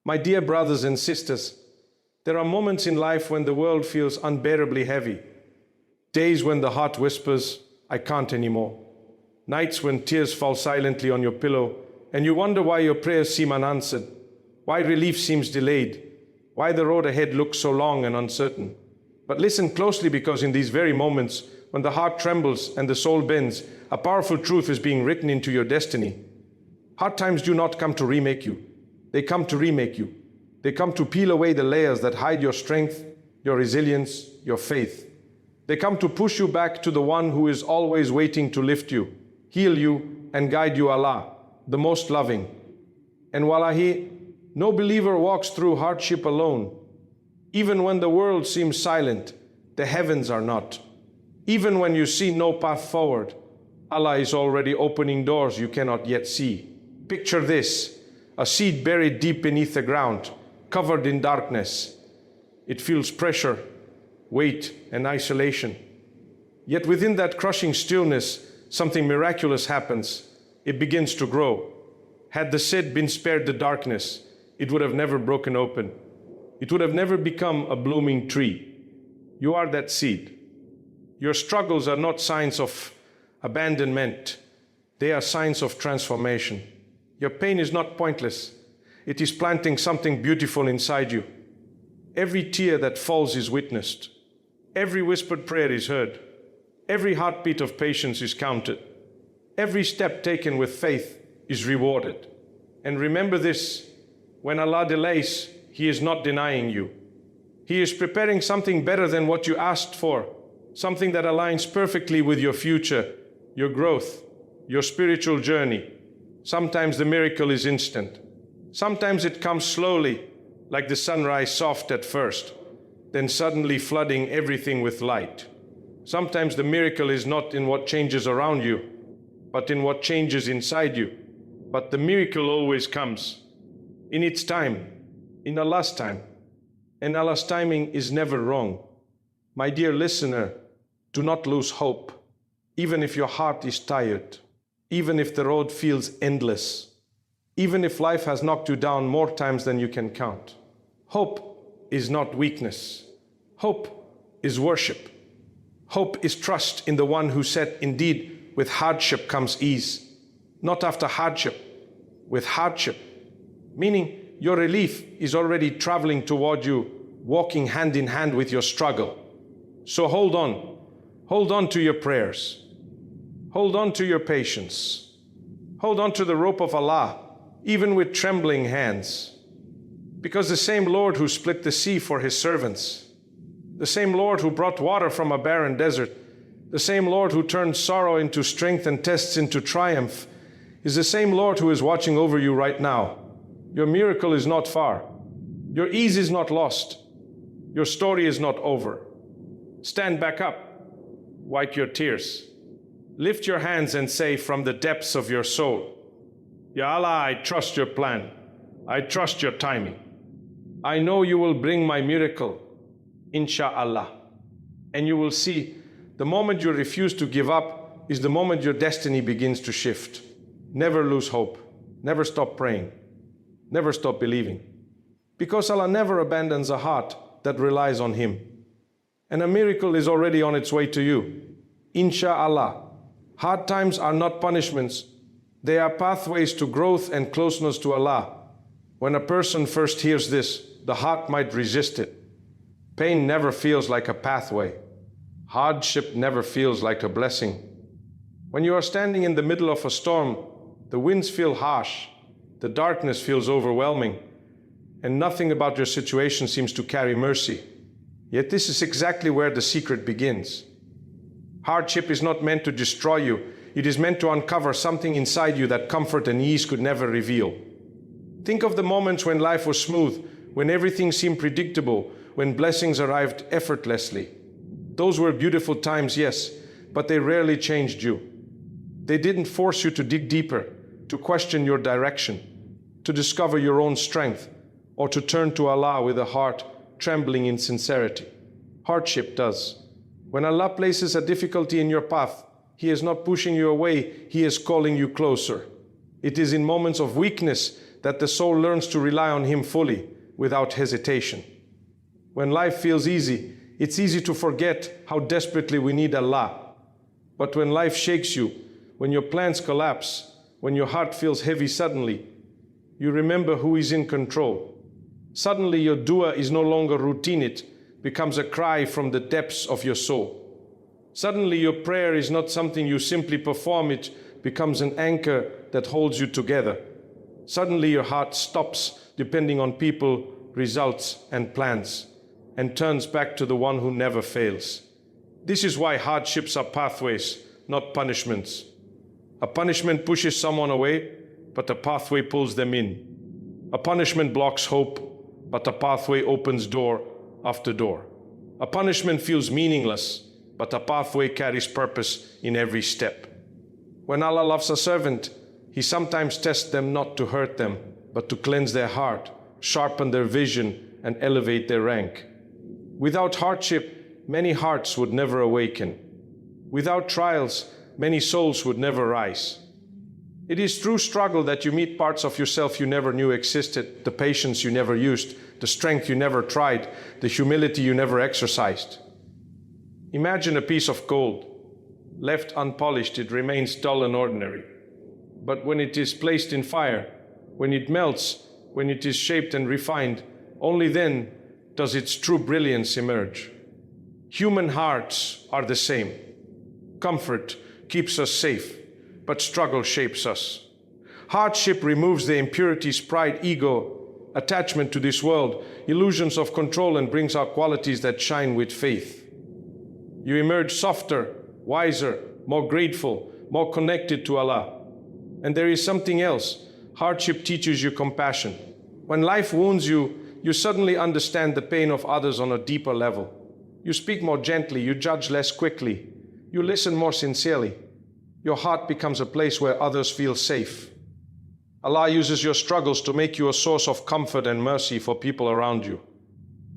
My dear brothers and sisters, there are moments in life when the world feels unbearably heavy. Days when the heart whispers, I can't anymore. Nights when tears fall silently on your pillow and you wonder why your prayers seem unanswered, why relief seems delayed, why the road ahead looks so long and uncertain. But listen closely, because in these very moments, when the heart trembles and the soul bends, a powerful truth is being written into your destiny. Hard times do not come to remake you. They come to remake you. They come to peel away the layers that hide your strength, your resilience, your faith. They come to push you back to the one who is always waiting to lift you, heal you, and guide you, Allah, the most loving. And wallahi, no believer walks through hardship alone. Even when the world seems silent, the heavens are not. Even when you see no path forward, Allah is already opening doors you cannot yet see. Picture this, a seed buried deep beneath the ground, covered in darkness. It feels pressure, weight, and isolation. Yet within that crushing stillness, something miraculous happens. It begins to grow. Had the seed been spared the darkness, it would have never broken open. It would have never become a blooming tree. You are that seed. Your struggles are not signs of abandonment. They are signs of transformation. Your pain is not pointless. It is planting something beautiful inside you. Every tear that falls is witnessed. Every whispered prayer is heard. Every heartbeat of patience is counted. Every step taken with faith is rewarded. And remember this, when Allah delays, He is not denying you. He is preparing something better than what you asked for, something that aligns perfectly with your future, your growth, your spiritual journey. Sometimes the miracle is instant. Sometimes it comes slowly, like the sunrise, soft at first, then suddenly flooding everything with light. Sometimes the miracle is not in what changes around you, but in what changes inside you. But the miracle always comes in its time, in Allah's time. And Allah's timing is never wrong. My dear listener, do not lose hope, even if your heart is tired, even if the road feels endless, even if life has knocked you down more times than you can count. Hope is not weakness. Hope is worship. Hope is trust in the one who said, indeed, with hardship comes ease. Not after hardship, with hardship. Meaning, your relief is already traveling toward you, walking hand in hand with your struggle. So hold on. Hold on to your prayers. Hold on to your patience. Hold on to the rope of Allah, even with trembling hands. Because the same Lord who split the sea for His servants, the same Lord who brought water from a barren desert, the same Lord who turned sorrow into strength and tests into triumph, is the same Lord who is watching over you right now. Your miracle is not far. Your ease is not lost. Your story is not over. Stand back up. Wipe your tears. Lift your hands and say from the depths of your soul, Ya Allah, I trust your plan. I trust your timing. I know you will bring my miracle, insha'Allah. And you will see, the moment you refuse to give up is the moment your destiny begins to shift. Never lose hope. Never stop praying. Never stop believing. Because Allah never abandons a heart that relies on Him. And a miracle is already on its way to you. Insha'Allah. Hard times are not punishments. They are pathways to growth and closeness to Allah. When a person first hears this, the heart might resist it. Pain never feels like a pathway. Hardship never feels like a blessing. When you are standing in the middle of a storm, the winds feel harsh, the darkness feels overwhelming, and nothing about your situation seems to carry mercy. Yet this is exactly where the secret begins. Hardship is not meant to destroy you. It is meant to uncover something inside you that comfort and ease could never reveal. Think of the moments when life was smooth, when everything seemed predictable, when blessings arrived effortlessly. Those were beautiful times, yes, but they rarely changed you. They didn't force you to dig deeper, to question your direction, to discover your own strength, or to turn to Allah with a heart trembling in sincerity. Hardship does. When Allah places a difficulty in your path, He is not pushing you away, He is calling you closer. It is in moments of weakness that the soul learns to rely on Him fully, without hesitation. When life feels easy, it's easy to forget how desperately we need Allah. But when life shakes you, when your plans collapse, when your heart feels heavy suddenly, you remember who is in control. Suddenly your dua is no longer routine, it becomes a cry from the depths of your soul. Suddenly your prayer is not something you simply perform, it becomes an anchor that holds you together. Suddenly your heart stops depending on people, results, and plans, and turns back to the one who never fails. This is why hardships are pathways, not punishments. A punishment pushes someone away, but a pathway pulls them in. A punishment blocks hope, but a pathway opens door after door. A punishment feels meaningless, but a pathway carries purpose in every step. When Allah loves a servant, He sometimes tests them not to hurt them, but to cleanse their heart, sharpen their vision, and elevate their rank. Without hardship, many hearts would never awaken. Without trials, many souls would never rise. It is through struggle that you meet parts of yourself you never knew existed, the patience you never used, the strength you never tried, the humility you never exercised. Imagine a piece of gold. Left unpolished, it remains dull and ordinary. But when it is placed in fire, when it melts, when it is shaped and refined, only then does its true brilliance emerge. Human hearts are the same. Comfort keeps us safe, but struggle shapes us. Hardship removes the impurities, pride, ego, attachment to this world, illusions of control, and brings out qualities that shine with faith. You emerge softer, wiser, more grateful, more connected to Allah. And there is something else. Hardship teaches you compassion. When life wounds you, you suddenly understand the pain of others on a deeper level. You speak more gently, you judge less quickly, you listen more sincerely. Your heart becomes a place where others feel safe. Allah uses your struggles to make you a source of comfort and mercy for people around you.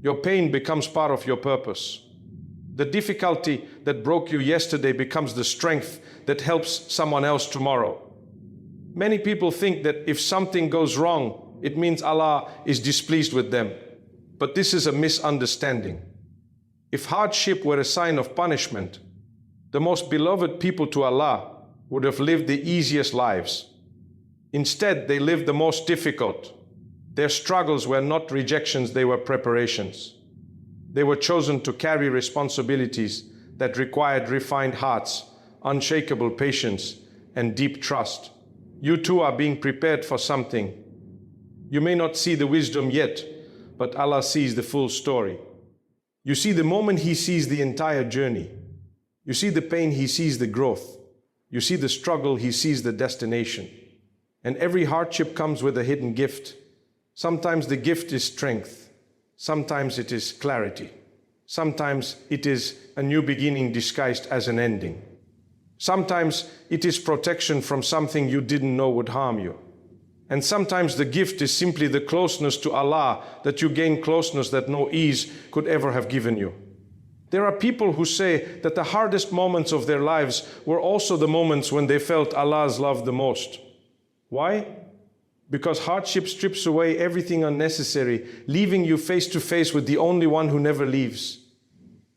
Your pain becomes part of your purpose. The difficulty that broke you yesterday becomes the strength that helps someone else tomorrow. Many people think that if something goes wrong, it means Allah is displeased with them. But this is a misunderstanding. If hardship were a sign of punishment, the most beloved people to Allah would have lived the easiest lives. Instead, they lived the most difficult. Their struggles were not rejections, they were preparations. They were chosen to carry responsibilities that required refined hearts, unshakable patience, and deep trust. You too are being prepared for something. You may not see the wisdom yet, but Allah sees the full story. You see the moment He sees the entire journey. You see the pain, He sees the growth. You see the struggle, He sees the destination. And every hardship comes with a hidden gift. Sometimes the gift is strength. Sometimes it is clarity. Sometimes it is a new beginning disguised as an ending. Sometimes it is protection from something you didn't know would harm you. And sometimes the gift is simply the closeness to Allah, that you gain closeness that no ease could ever have given you. There are people who say that the hardest moments of their lives were also the moments when they felt Allah's love the most. Why? Because hardship strips away everything unnecessary, leaving you face to face with the only one who never leaves.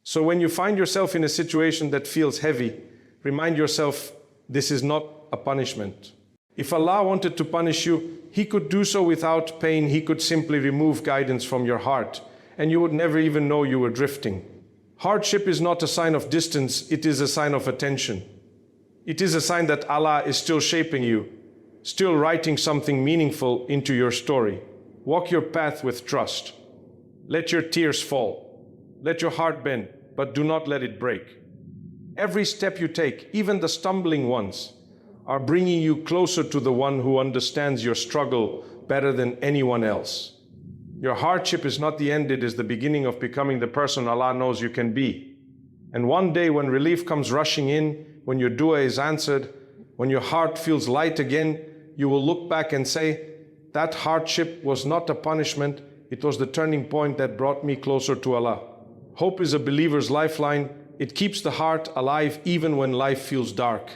So when you find yourself in a situation that feels heavy, remind yourself, this is not a punishment. If Allah wanted to punish you, He could do so without pain. He could simply remove guidance from your heart, and you would never even know you were drifting. Hardship is not a sign of distance, it is a sign of attention. It is a sign that Allah is still shaping you, still writing something meaningful into your story. Walk your path with trust. Let your tears fall. Let your heart bend, but do not let it break. Every step you take, even the stumbling ones, are bringing you closer to the one who understands your struggle better than anyone else. Your hardship is not the end, it is the beginning of becoming the person Allah knows you can be. And one day when relief comes rushing in, when your dua is answered, when your heart feels light again, you will look back and say, that hardship was not a punishment, it was the turning point that brought me closer to Allah. Hope is a believer's lifeline. It keeps the heart alive even when life feels dark.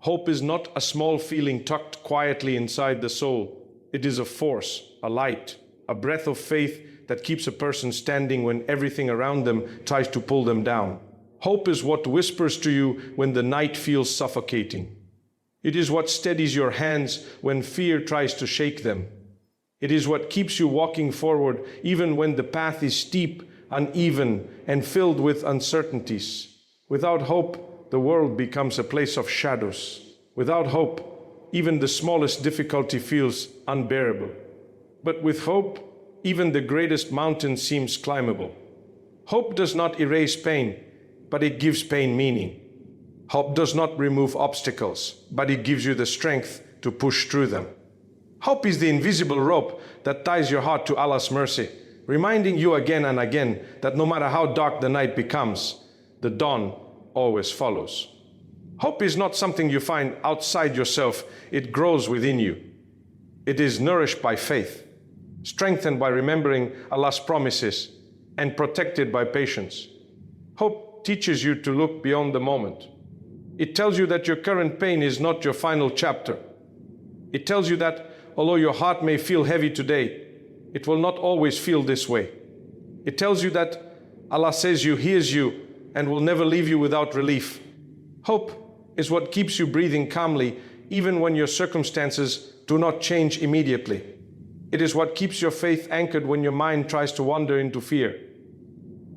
Hope is not a small feeling tucked quietly inside the soul. It is a force, a light, a breath of faith that keeps a person standing when everything around them tries to pull them down. Hope is what whispers to you when the night feels suffocating. It is what steadies your hands when fear tries to shake them. It is what keeps you walking forward even when the path is steep, uneven, and filled with uncertainties. Without hope, the world becomes a place of shadows. Without hope, even the smallest difficulty feels unbearable. But with hope, even the greatest mountain seems climbable. Hope does not erase pain, but it gives pain meaning. Hope does not remove obstacles, but it gives you the strength to push through them. Hope is the invisible rope that ties your heart to Allah's mercy, reminding you again and again that no matter how dark the night becomes, the dawn always follows. Hope is not something you find outside yourself, it grows within you. It is nourished by faith, strengthened by remembering Allah's promises, and protected by patience. Hope teaches you to look beyond the moment. It tells you that your current pain is not your final chapter. It tells you that although your heart may feel heavy today, it will not always feel this way. It tells you that Allah says He hears you and will never leave you without relief. Hope is what keeps you breathing calmly even when your circumstances do not change immediately. It is what keeps your faith anchored when your mind tries to wander into fear.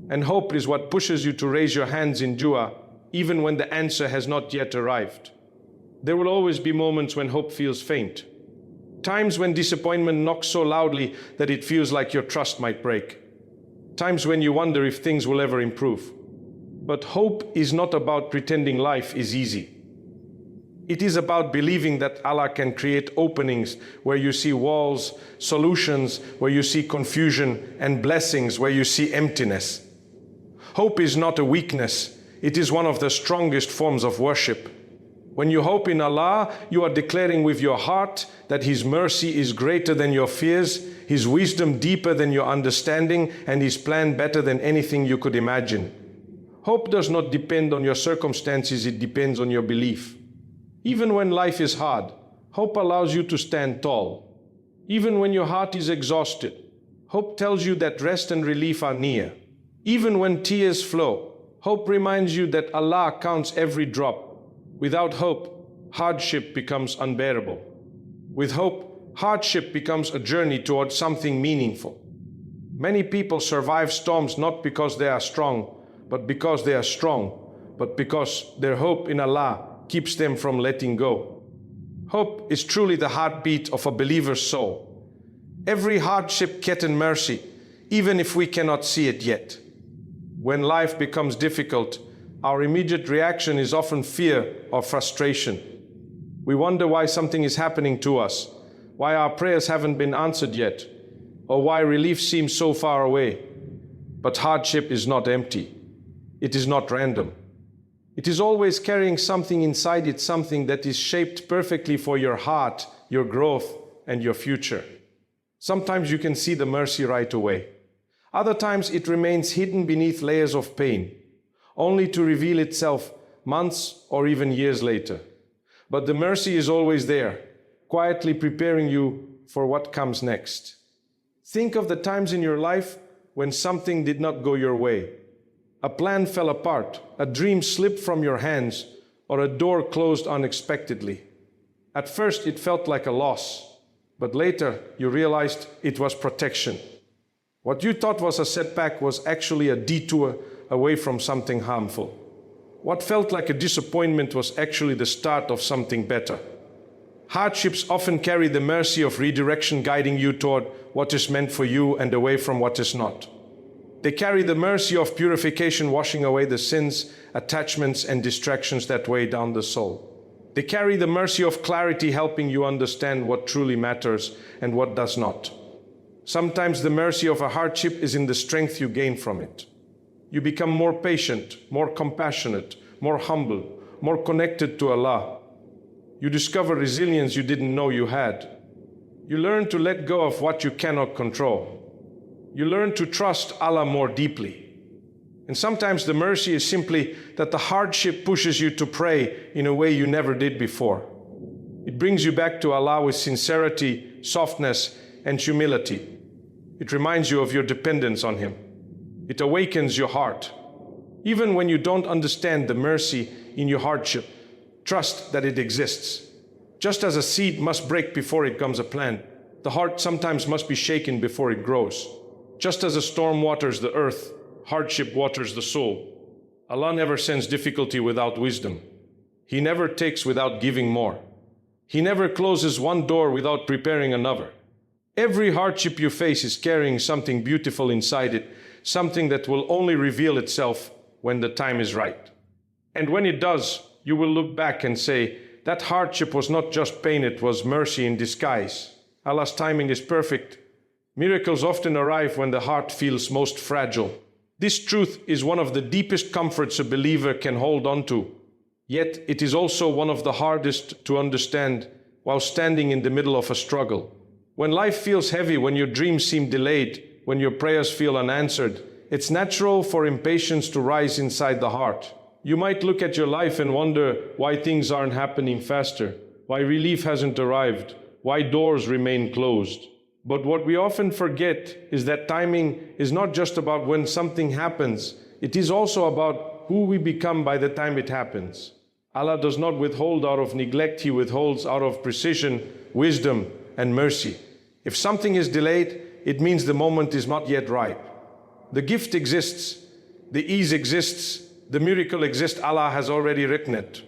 And hope is what pushes you to raise your hands in dua even when the answer has not yet arrived. There will always be moments when hope feels faint. Times when disappointment knocks so loudly that it feels like your trust might break. Times when you wonder if things will ever improve. But hope is not about pretending life is easy. It is about believing that Allah can create openings where you see walls, solutions where you see confusion, and blessings where you see emptiness. Hope is not a weakness. It is one of the strongest forms of worship. When you hope in Allah, you are declaring with your heart that His mercy is greater than your fears, His wisdom deeper than your understanding, and His plan better than anything you could imagine. Hope does not depend on your circumstances, it depends on your belief. Even when life is hard, hope allows you to stand tall. Even when your heart is exhausted, hope tells you that rest and relief are near. Even when tears flow, hope reminds you that Allah counts every drop. Without hope, hardship becomes unbearable. With hope, hardship becomes a journey towards something meaningful. Many people survive storms not because they are strong, but because they are strong, but because their hope in Allah keeps them from letting go. Hope is truly the heartbeat of a believer's soul. Every hardship gets in mercy, even if we cannot see it yet. When life becomes difficult, our immediate reaction is often fear or frustration. We wonder why something is happening to us, why our prayers haven't been answered yet, or why relief seems so far away. But hardship is not empty. It is not random. It is always carrying something inside it, something that is shaped perfectly for your heart, your growth, and your future. Sometimes you can see the mercy right away. Other times it remains hidden beneath layers of pain, only to reveal itself months or even years later. But the mercy is always there, quietly preparing you for what comes next. Think of the times in your life when something did not go your way. A plan fell apart, a dream slipped from your hands, or a door closed unexpectedly. At first it felt like a loss, but later you realized it was protection. What you thought was a setback was actually a detour away from something harmful. What felt like a disappointment was actually the start of something better. Hardships often carry the mercy of redirection, guiding you toward what is meant for you and away from what is not. They carry the mercy of purification, washing away the sins, attachments, and distractions that weigh down the soul. They carry the mercy of clarity, helping you understand what truly matters and what does not. Sometimes the mercy of a hardship is in the strength you gain from it. You become more patient, more compassionate, more humble, more connected to Allah. You discover resilience you didn't know you had. You learn to let go of what you cannot control. You learn to trust Allah more deeply. And sometimes the mercy is simply that the hardship pushes you to pray in a way you never did before. It brings you back to Allah with sincerity, softness, and humility. It reminds you of your dependence on Him. It awakens your heart. Even when you don't understand the mercy in your hardship, trust that it exists. Just as a seed must break before it becomes a plant, the heart sometimes must be shaken before it grows. Just as a storm waters the earth, hardship waters the soul. Allah never sends difficulty without wisdom. He never takes without giving more. He never closes one door without preparing another. Every hardship you face is carrying something beautiful inside it, something that will only reveal itself when the time is right. And when it does, you will look back and say, that hardship was not just pain, it was mercy in disguise. Allah's timing is perfect. Miracles often arrive when the heart feels most fragile. This truth is one of the deepest comforts a believer can hold on to. Yet it is also one of the hardest to understand while standing in the middle of a struggle. When life feels heavy, when your dreams seem delayed, when your prayers feel unanswered, it's natural for impatience to rise inside the heart. You might look at your life and wonder why things aren't happening faster, why relief hasn't arrived, why doors remain closed. But what we often forget is that timing is not just about when something happens, it is also about who we become by the time it happens. Allah does not withhold out of neglect, He withholds out of precision, wisdom, and mercy. If something is delayed, it means the moment is not yet ripe. The gift exists, the ease exists, the miracle exists, Allah has already written it.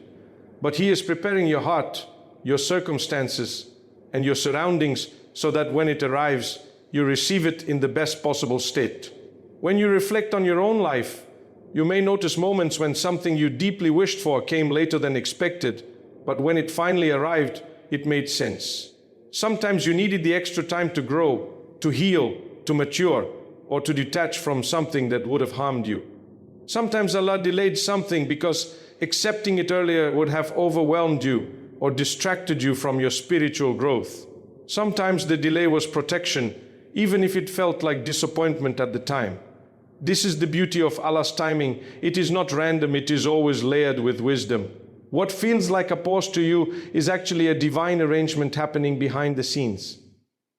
But He is preparing your heart, your circumstances, and your surroundings so that when it arrives, you receive it in the best possible state. When you reflect on your own life, you may notice moments when something you deeply wished for came later than expected, but when it finally arrived, it made sense. Sometimes you needed the extra time to grow, to heal, to mature, or to detach from something that would have harmed you. Sometimes Allah delayed something because accepting it earlier would have overwhelmed you or distracted you from your spiritual growth. Sometimes the delay was protection, even if it felt like disappointment at the time. This is the beauty of Allah's timing. It is not random, it is always layered with wisdom. What feels like a pause to you is actually a divine arrangement happening behind the scenes.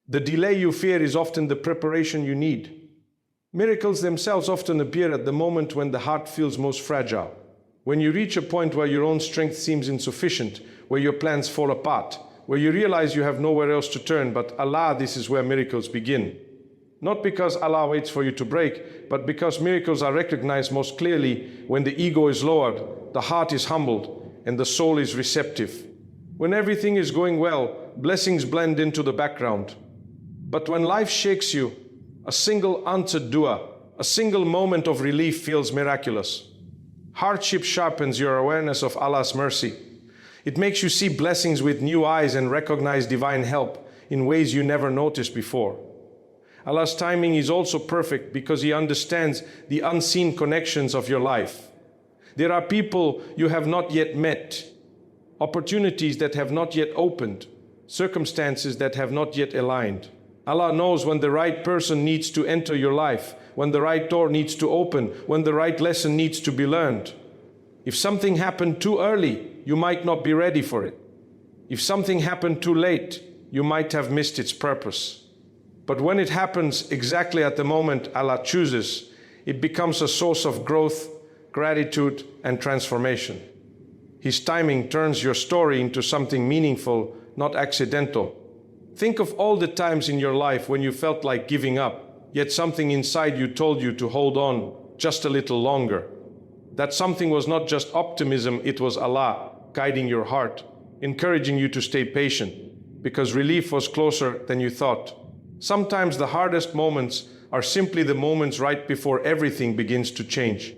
The delay you fear is often the preparation you need. Miracles themselves often appear at the moment when the heart feels most fragile. When you reach a point where your own strength seems insufficient, where your plans fall apart, where you realize you have nowhere else to turn but Allah, this is where miracles begin. Not because Allah waits for you to break, but because miracles are recognized most clearly when the ego is lowered, the heart is humbled, and the soul is receptive. When everything is going well, blessings blend into the background. But when life shakes you, a single answered dua, a single moment of relief feels miraculous. Hardship sharpens your awareness of Allah's mercy. It makes you see blessings with new eyes and recognize divine help in ways you never noticed before. Allah's timing is also perfect because He understands the unseen connections of your life. There are people you have not yet met, opportunities that have not yet opened, circumstances that have not yet aligned. Allah knows when the right person needs to enter your life, when the right door needs to open, when the right lesson needs to be learned. If something happened too early, you might not be ready for it. If something happened too late, you might have missed its purpose. But when it happens exactly at the moment Allah chooses, it becomes a source of growth, gratitude, and transformation. His timing turns your story into something meaningful, not accidental. Think of all the times in your life when you felt like giving up, yet something inside you told you to hold on just a little longer. That something was not just optimism, it was Allah guiding your heart, encouraging you to stay patient, because relief was closer than you thought. Sometimes the hardest moments are simply the moments right before everything begins to change.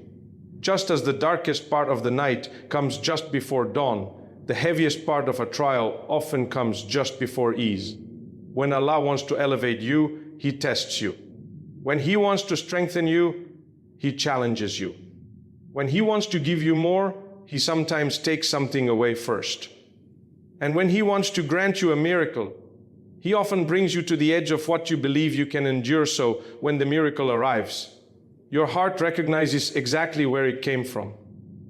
Just as the darkest part of the night comes just before dawn, the heaviest part of a trial often comes just before ease. When Allah wants to elevate you, He tests you. When He wants to strengthen you, He challenges you. When He wants to give you more, He sometimes takes something away first. And when He wants to grant you a miracle, He often brings you to the edge of what you believe you can endure, so when the miracle arrives, your heart recognizes exactly where it came from.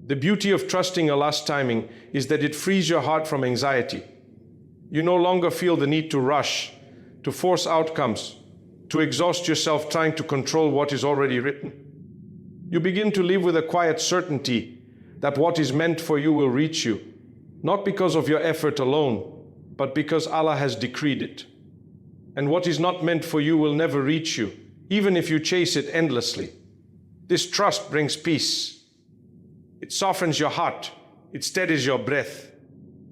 The beauty of trusting Allah's timing is that it frees your heart from anxiety. You no longer feel the need to rush, to force outcomes, to exhaust yourself trying to control what is already written. You begin to live with a quiet certainty that what is meant for you will reach you, not because of your effort alone, but because Allah has decreed it. And what is not meant for you will never reach you, even if you chase it endlessly. This trust brings peace. It softens your heart. It steadies your breath.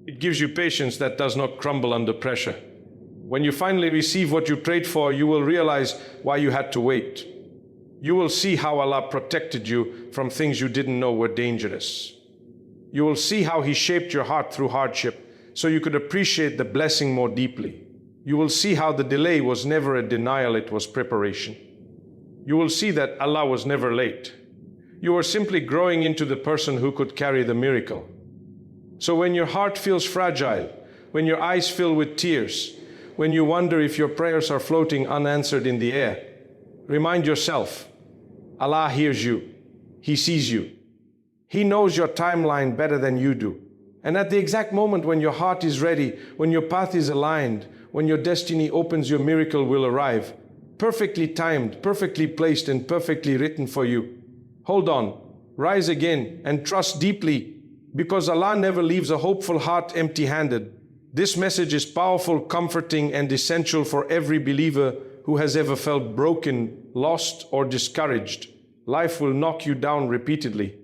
It gives you patience that does not crumble under pressure. When you finally receive what you prayed for, you will realize why you had to wait. You will see how Allah protected you from things you didn't know were dangerous. You will see how He shaped your heart through hardship so you could appreciate the blessing more deeply. You will see how the delay was never a denial, it was preparation. You will see that Allah was never late. You are simply growing into the person who could carry the miracle. So when your heart feels fragile, when your eyes fill with tears, when you wonder if your prayers are floating unanswered in the air, remind yourself, Allah hears you. He sees you. He knows your timeline better than you do. And at the exact moment when your heart is ready, when your path is aligned, when your destiny opens, your miracle will arrive. Perfectly timed, perfectly placed, and perfectly written for you. Hold on, rise again, and trust deeply, because Allah never leaves a hopeful heart empty-handed. This message is powerful, comforting, and essential for every believer who has ever felt broken, lost, or discouraged. Life will knock you down repeatedly.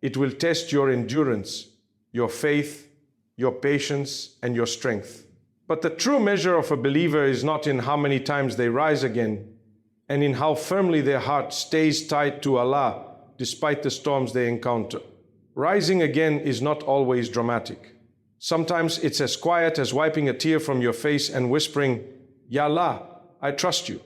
It will test your endurance, your faith, your patience, and your strength. But the true measure of a believer is not in how many times they rise again, and in how firmly their heart stays tied to Allah despite the storms they encounter. Rising again is not always dramatic. Sometimes it's as quiet as wiping a tear from your face and whispering, Ya Allah, I trust you.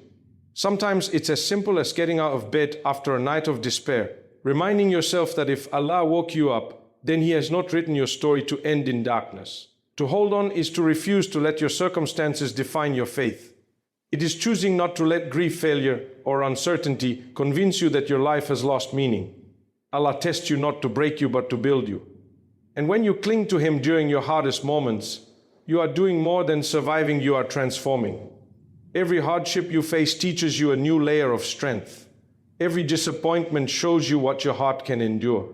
Sometimes it's as simple as getting out of bed after a night of despair, reminding yourself that if Allah woke you up, then He has not written your story to end in darkness. To hold on is to refuse to let your circumstances define your faith. It is choosing not to let grief, failure, or uncertainty convince you that your life has lost meaning. Allah tests you not to break you but to build you. And when you cling to Him during your hardest moments, you are doing more than surviving, you are transforming. Every hardship you face teaches you a new layer of strength. Every disappointment shows you what your heart can endure.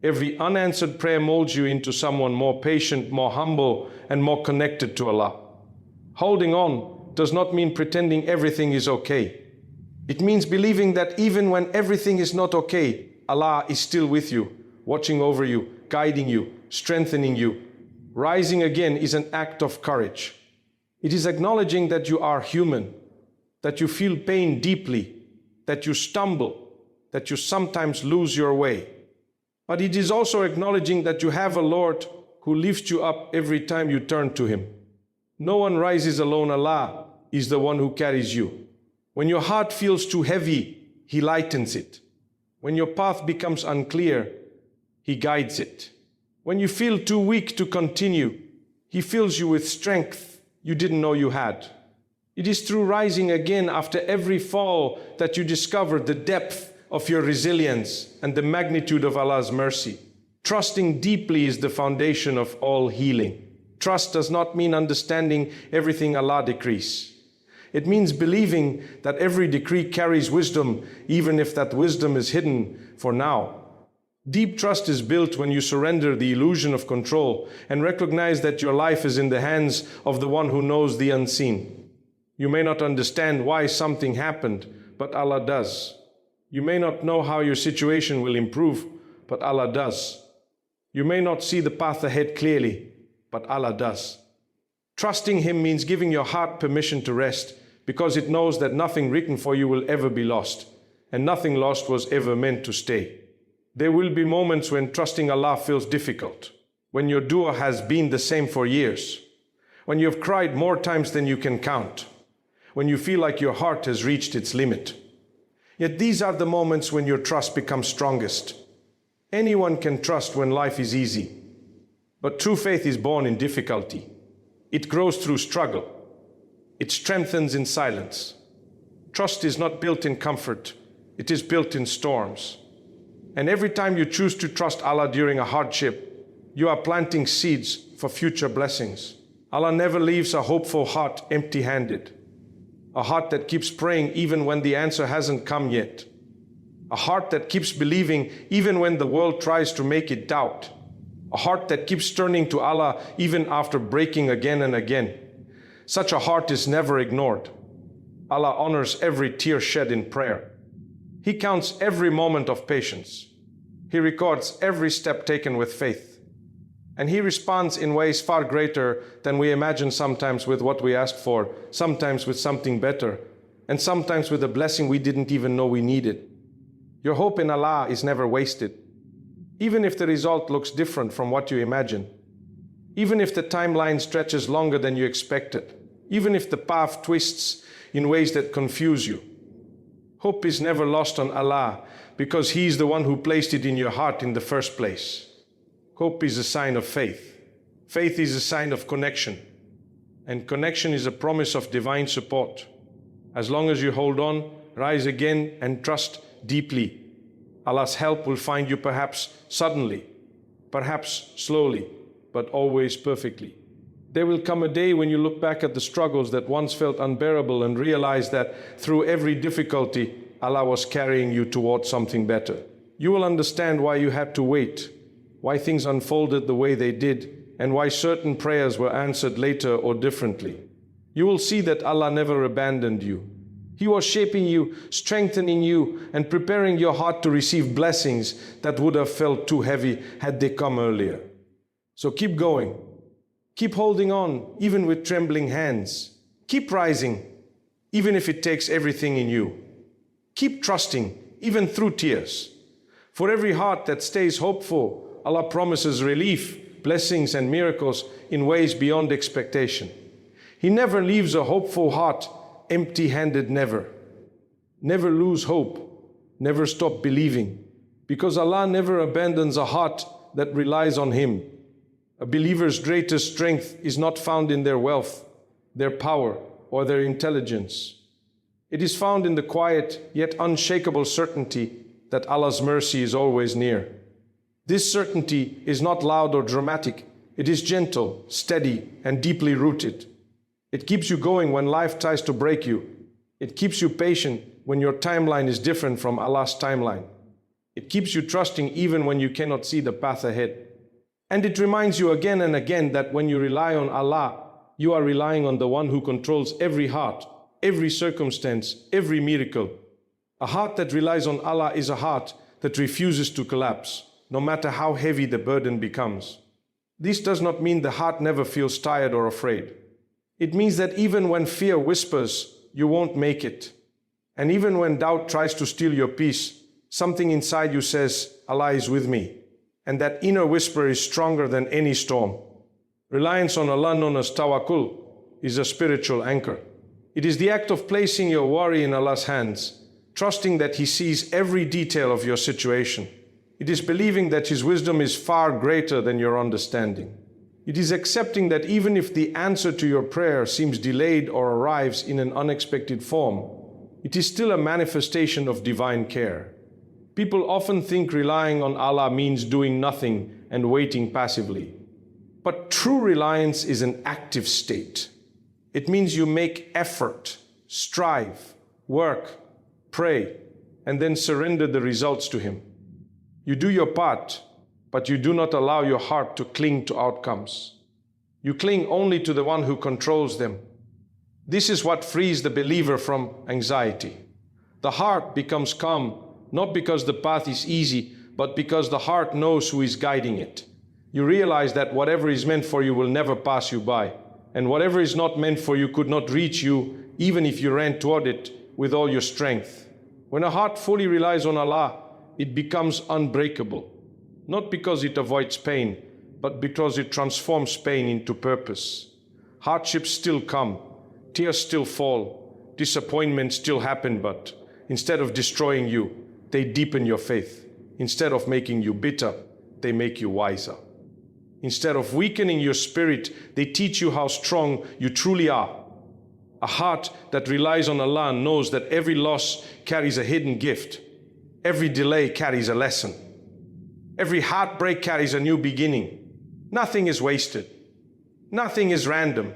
Every unanswered prayer molds you into someone more patient, more humble, and more connected to Allah. Holding on does not mean pretending everything is okay. It means believing that even when everything is not okay, Allah is still with you, watching over you, guiding you, strengthening you. Rising again is an act of courage. It is acknowledging that you are human, that you feel pain deeply, that you stumble, that you sometimes lose your way. But it is also acknowledging that you have a Lord who lifts you up every time you turn to Him. No one rises alone. Allah is the one who carries you. When your heart feels too heavy, He lightens it. When your path becomes unclear, He guides it. When you feel too weak to continue, He fills you with strength you didn't know you had. It is through rising again after every fall that you discover the depth of your resilience and the magnitude of Allah's mercy. Trusting deeply is the foundation of all healing. Trust does not mean understanding everything Allah decrees. It means believing that every decree carries wisdom, even if that wisdom is hidden for now. Deep trust is built when you surrender the illusion of control and recognize that your life is in the hands of the one who knows the unseen. You may not understand why something happened, but Allah does. You may not know how your situation will improve, but Allah does. You may not see the path ahead clearly, but Allah does. Trusting Him means giving your heart permission to rest, because it knows that nothing written for you will ever be lost, and nothing lost was ever meant to stay. There will be moments when trusting Allah feels difficult, when your dua has been the same for years, when you have cried more times than you can count, when you feel like your heart has reached its limit. Yet these are the moments when your trust becomes strongest. Anyone can trust when life is easy, but true faith is born in difficulty. It grows through struggle. It strengthens in silence. Trust is not built in comfort, it is built in storms. And every time you choose to trust Allah during a hardship, you are planting seeds for future blessings. Allah never leaves a hopeful heart empty-handed. A heart that keeps praying even when the answer hasn't come yet. A heart that keeps believing even when the world tries to make it doubt. A heart that keeps turning to Allah even after breaking again and again. Such a heart is never ignored. Allah honors every tear shed in prayer. He counts every moment of patience. He records every step taken with faith. And He responds in ways far greater than we imagine, sometimes with what we asked for, sometimes with something better, and sometimes with a blessing we didn't even know we needed. Your hope in Allah is never wasted, even if the result looks different from what you imagine, even if the timeline stretches longer than you expected, even if the path twists in ways that confuse you. Hope is never lost on Allah because He is the one who placed it in your heart in the first place. Hope is a sign of faith. Faith is a sign of connection, and connection is a promise of divine support. As long as you hold on, rise again, and trust deeply, Allah's help will find you, perhaps suddenly, perhaps slowly, but always perfectly. There will come a day when you look back at the struggles that once felt unbearable and realize that through every difficulty, Allah was carrying you towards something better. You will understand why you had to wait, why things unfolded the way they did, and why certain prayers were answered later or differently. You will see that Allah never abandoned you. He was shaping you, strengthening you, and preparing your heart to receive blessings that would have felt too heavy had they come earlier. So keep going. Keep holding on, even with trembling hands. Keep rising, even if it takes everything in you. Keep trusting, even through tears. For every heart that stays hopeful, Allah promises relief, blessings, and miracles in ways beyond expectation. He never leaves a hopeful heart empty-handed, never. Never lose hope, never stop believing, because Allah never abandons a heart that relies on Him. A believer's greatest strength is not found in their wealth, their power, or their intelligence. It is found in the quiet yet unshakable certainty that Allah's mercy is always near. This certainty is not loud or dramatic. It is gentle, steady, and deeply rooted. It keeps you going when life tries to break you. It keeps you patient when your timeline is different from Allah's timeline. It keeps you trusting even when you cannot see the path ahead. And it reminds you again and again that when you rely on Allah, you are relying on the one who controls every heart, every circumstance, every miracle. A heart that relies on Allah is a heart that refuses to collapse, no matter how heavy the burden becomes. This does not mean the heart never feels tired or afraid. It means that even when fear whispers, you won't make it. And even when doubt tries to steal your peace, something inside you says, Allah is with me. And that inner whisper is stronger than any storm. Reliance on Allah, known as tawakkul, is a spiritual anchor. It is the act of placing your worry in Allah's hands, trusting that He sees every detail of your situation. It is believing that His wisdom is far greater than your understanding. It is accepting that even if the answer to your prayer seems delayed or arrives in an unexpected form, it is still a manifestation of divine care. People often think relying on Allah means doing nothing and waiting passively. But true reliance is an active state. It means you make effort, strive, work, pray, and then surrender the results to Him. You do your part, but you do not allow your heart to cling to outcomes. You cling only to the one who controls them. This is what frees the believer from anxiety. The heart becomes calm, not because the path is easy, but because the heart knows who is guiding it. You realize that whatever is meant for you will never pass you by, and whatever is not meant for you could not reach you even if you ran toward it with all your strength. When a heart fully relies on Allah, it becomes unbreakable, not because it avoids pain, but because it transforms pain into purpose. Hardships still come, tears still fall, disappointments still happen, but instead of destroying you, they deepen your faith. Instead of making you bitter, they make you wiser. Instead of weakening your spirit, they teach you how strong you truly are. A heart that relies on Allah knows that every loss carries a hidden gift. Every delay carries a lesson. Every heartbreak carries a new beginning. Nothing is wasted. Nothing is random.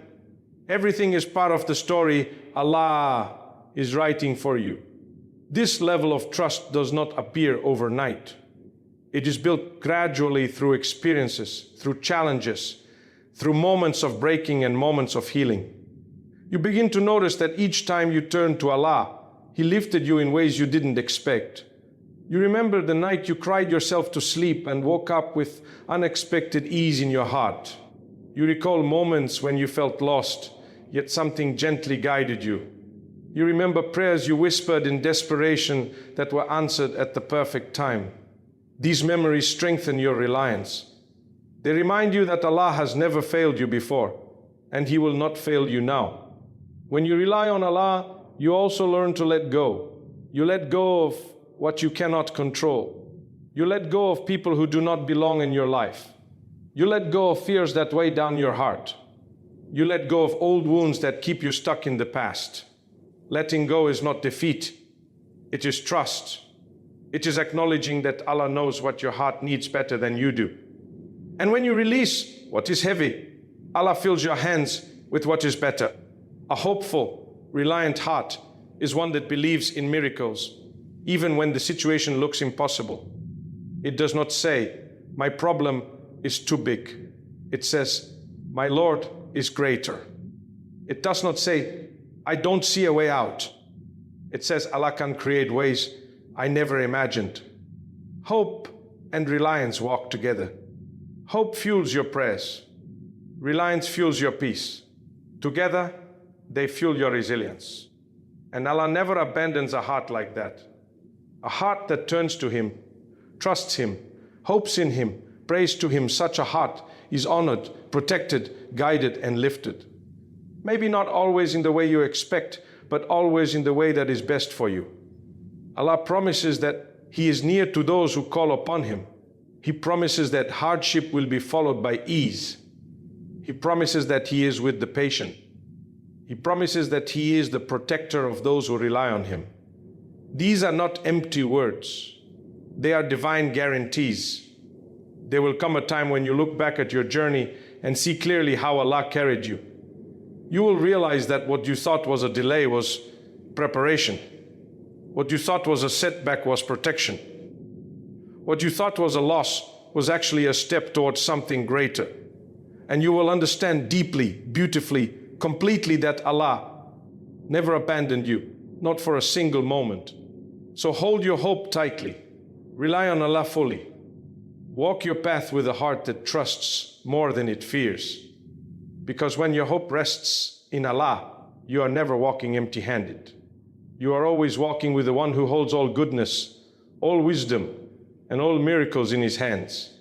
Everything is part of the story Allah is writing for you. This level of trust does not appear overnight. It is built gradually through experiences, through challenges, through moments of breaking and moments of healing. You begin to notice that each time you turn to Allah, He lifted you in ways you didn't expect. You remember the night you cried yourself to sleep and woke up with unexpected ease in your heart. You recall moments when you felt lost, yet something gently guided you. You remember prayers you whispered in desperation that were answered at the perfect time. These memories strengthen your reliance. They remind you that Allah has never failed you before, and He will not fail you now. When you rely on Allah, you also learn to let go. You let go of what you cannot control. You let go of people who do not belong in your life. You let go of fears that weigh down your heart. You let go of old wounds that keep you stuck in the past. Letting go is not defeat. It is trust. It is acknowledging that Allah knows what your heart needs better than you do. And when you release what is heavy, Allah fills your hands with what is better. A hopeful, reliant heart is one that believes in miracles, even when the situation looks impossible. It does not say, "My problem is too big." It says, "My Lord is greater." It does not say, "I don't see a way out." It says, "Allah can create ways I never imagined." Hope and reliance walk together. Hope fuels your prayers. Reliance fuels your peace. Together, they fuel your resilience. And Allah never abandons a heart like that. A heart that turns to Him, trusts Him, hopes in Him, prays to Him. Such a heart is honored, protected, guided, and lifted. Maybe not always in the way you expect, but always in the way that is best for you. Allah promises that He is near to those who call upon Him. He promises that hardship will be followed by ease. He promises that He is with the patient. He promises that He is the protector of those who rely on Him. These are not empty words. They are divine guarantees. There will come a time when you look back at your journey and see clearly how Allah carried you. You will realize that what you thought was a delay was preparation. What you thought was a setback was protection. What you thought was a loss was actually a step towards something greater. And you will understand deeply, beautifully, completely that Allah never abandoned you, not for a single moment. So hold your hope tightly. Rely on Allah fully. Walk your path with a heart that trusts more than it fears. Because when your hope rests in Allah, you are never walking empty-handed. You are always walking with the one who holds all goodness, all wisdom, and all miracles in His hands.